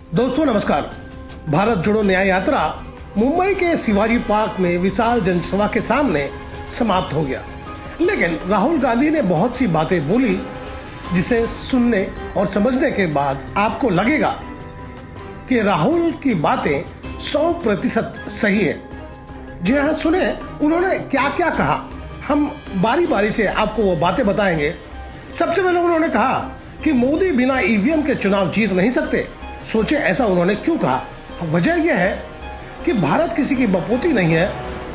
दोस्तों नमस्कार। भारत जोड़ो न्याय यात्रा मुंबई के शिवाजी पार्क में विशाल जनसभा के सामने समाप्त हो गया, लेकिन राहुल गांधी ने बहुत सी बातें बोली जिसे सुनने और समझने के बाद आपको लगेगा कि राहुल की बातें 100% सही है। जी हाँ, सुने उन्होंने क्या क्या कहा। हम बारी बारी से आपको वो बातें बताएंगे। सबसे पहले उन्होंने कहा कि मोदी बिना ईवीएम के चुनाव जीत नहीं सकते। सोचे ऐसा उन्होंने क्यों कहा। वजह यह है कि भारत किसी की बपोती नहीं है,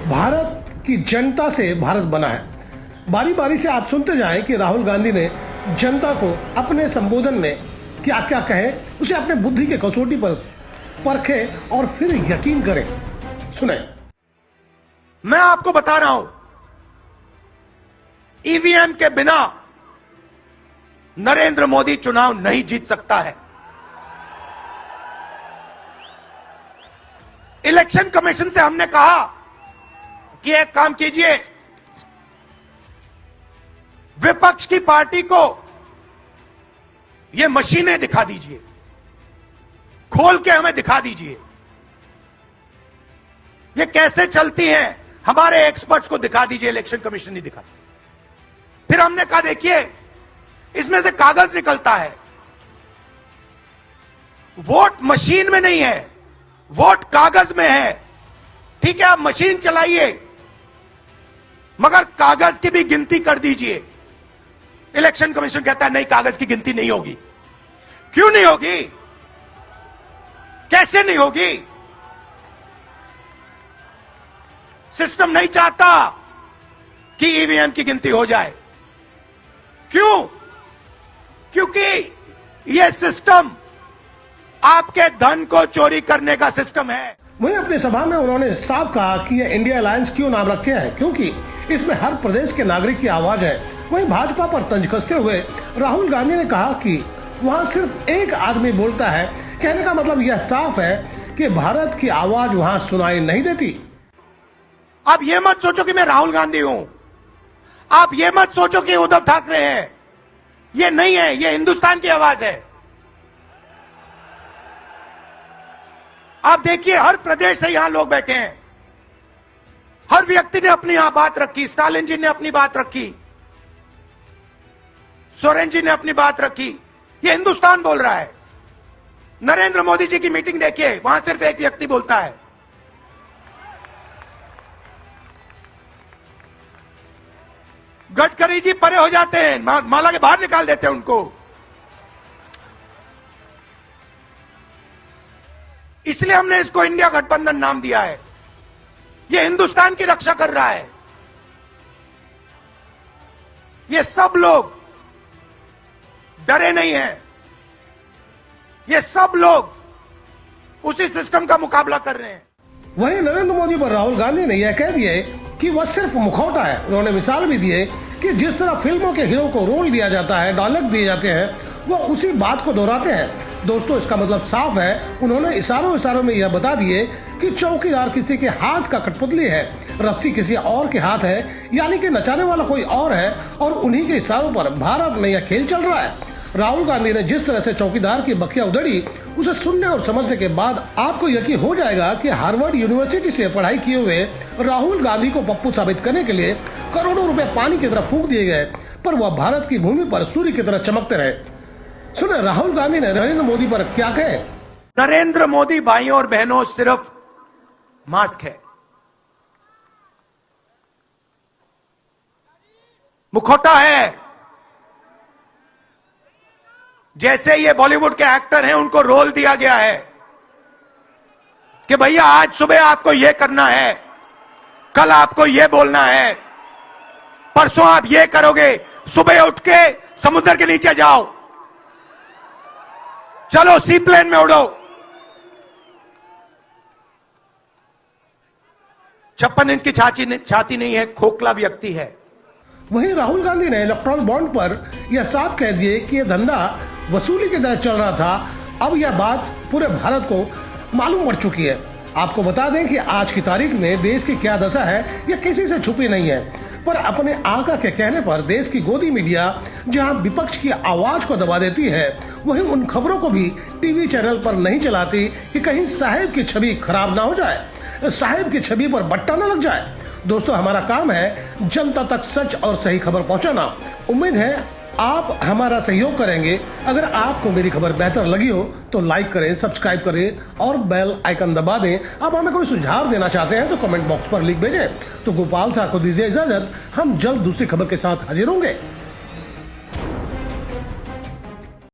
भारत की जनता से भारत बना है। बारी बारी से आप सुनते जाएं कि राहुल गांधी ने जनता को अपने संबोधन में क्या क्या कहे, उसे अपने बुद्धि के कसौटी पर परखे और फिर यकीन करें। सुने। मैं आपको बता रहा हूं, ईवीएम के बिना नरेंद्र मोदी चुनाव नहीं जीत सकता है। इलेक्शन कमीशन से हमने कहा कि एक काम कीजिए, विपक्ष की पार्टी को ये मशीनें दिखा दीजिए, खोल के हमें दिखा दीजिए ये कैसे चलती हैं, हमारे एक्सपर्ट्स को दिखा दीजिए। इलेक्शन कमीशन नहीं दिखा। फिर हमने कहा देखिए, इसमें से कागज निकलता है, वोट मशीन में नहीं है, वोट कागज में है। ठीक है, आप मशीन चलाइए मगर कागज की भी गिनती कर दीजिए। इलेक्शन कमीशन कहता है नहीं, कागज की गिनती नहीं होगी। क्यों नहीं होगी? कैसे नहीं होगी? सिस्टम नहीं चाहता कि ईवीएम की गिनती हो जाए। क्यों? क्योंकि यह सिस्टम आपके धन को चोरी करने का सिस्टम है। वहीं अपनी सभा में उन्होंने साफ कहा कि यह इंडिया अलायंस क्यों नाम रखे हैं, क्योंकि इसमें हर प्रदेश के नागरिक की आवाज है। वहीं भाजपा पर तंज कसते हुए राहुल गांधी ने कहा कि वहां सिर्फ एक आदमी बोलता है। कहने का मतलब यह साफ है कि भारत की आवाज वहां सुनाई नहीं देती। आप ये मत सोचो कि मैं राहुल गांधी हूं, आप ये मत सोचो कि उद्धव ठाकरे हैं। ये नहीं है, ये हिंदुस्तान की आवाज है। आप देखिए, हर प्रदेश से यहां लोग बैठे हैं, हर व्यक्ति ने अपनी यहां बात रखी। स्टालिन जी ने अपनी बात रखी, सोरेन जी ने अपनी बात रखी। ये हिंदुस्तान बोल रहा है। नरेंद्र मोदी जी की मीटिंग देखिए, वहां सिर्फ एक व्यक्ति बोलता है। गडकरी जी परे हो जाते हैं, माला के बाहर निकाल देते हैं उनको। इसलिए हमने इसको इंडिया गठबंधन नाम दिया है। ये हिंदुस्तान की रक्षा कर रहा है। ये सब लोग डरे नहीं हैं, ये सब लोग उसी सिस्टम का मुकाबला कर रहे हैं। वहीं नरेंद्र मोदी पर राहुल गांधी ने यह कह दिया कि वह सिर्फ मुखौटा है। उन्होंने मिसाल भी दिए कि जिस तरह फिल्मों के हीरो को रोल दिया जाता है, डायलॉग दिए जाते हैं, वो उसी बात को दोहराते हैं। दोस्तों, इसका मतलब साफ है। उन्होंने इशारों में यह बता दिए कि चौकीदार किसी के हाथ का कठपुतली है, रस्सी किसी और के हाथ है, यानी कि नचाने वाला कोई और है और उन्हीं के इशारों पर भारत में यह खेल चल रहा है। राहुल गांधी ने जिस तरह से चौकीदार की बखिया उधेड़ी, उसे सुनने और समझने के बाद आपको यकीन हो जाएगा कि हार्वर्ड यूनिवर्सिटी से पढ़ाई किए हुए राहुल गांधी को पप्पू साबित करने के लिए करोड़ों रुपए पानी की तरफ फूंक दिए गए, पर वह भारत की भूमि पर सूर्य की तरह चमकते रहे। सुने राहुल गांधी ने नरेंद्र मोदी पर क्या कहे। नरेंद्र मोदी भाइयों और बहनों सिर्फ मास्क है, मुखौटा है। जैसे ये बॉलीवुड के एक्टर हैं, उनको रोल दिया गया है कि भैया आज सुबह आपको ये करना है, कल आपको ये बोलना है, परसों आप ये करोगे, सुबह उठ के समुद्र के नीचे जाओ, चलो सी प्लेन में उड़ो। 56 इंच की छाती नहीं है, खोखला व्यक्ति है। वहीं राहुल गांधी ने इलेक्ट्रॉल बॉन्ड पर यह साफ कह दिए कि यह धंधा वसूली की तरह चल रहा था। अब यह बात पूरे भारत को मालूम पड़ चुकी है। आपको बता दें कि आज की तारीख में देश की क्या दशा है, यह किसी से छुपी नहीं है। पर अपने आका के कहने पर देश की गोदी मीडिया जहां विपक्ष की आवाज को दबा देती है, वहीं उन खबरों को भी टीवी चैनल पर नहीं चलाती कि कहीं साहिब की छवि खराब ना हो जाए, साहिब की छवि पर बट्टा ना लग जाए। दोस्तों, हमारा काम है जनता तक सच और सही खबर पहुंचाना। उम्मीद है आप हमारा सहयोग करेंगे। अगर आपको मेरी खबर बेहतर लगी हो तो लाइक करें, सब्सक्राइब करें और बेल आइकन दबा दें। आप हमें कोई सुझाव देना चाहते हैं तो कमेंट बॉक्स पर लिख भेजें। तो गोपाल साहब को दीजिए इजाजत, हम जल्द दूसरी खबर के साथ हाजिर होंगे।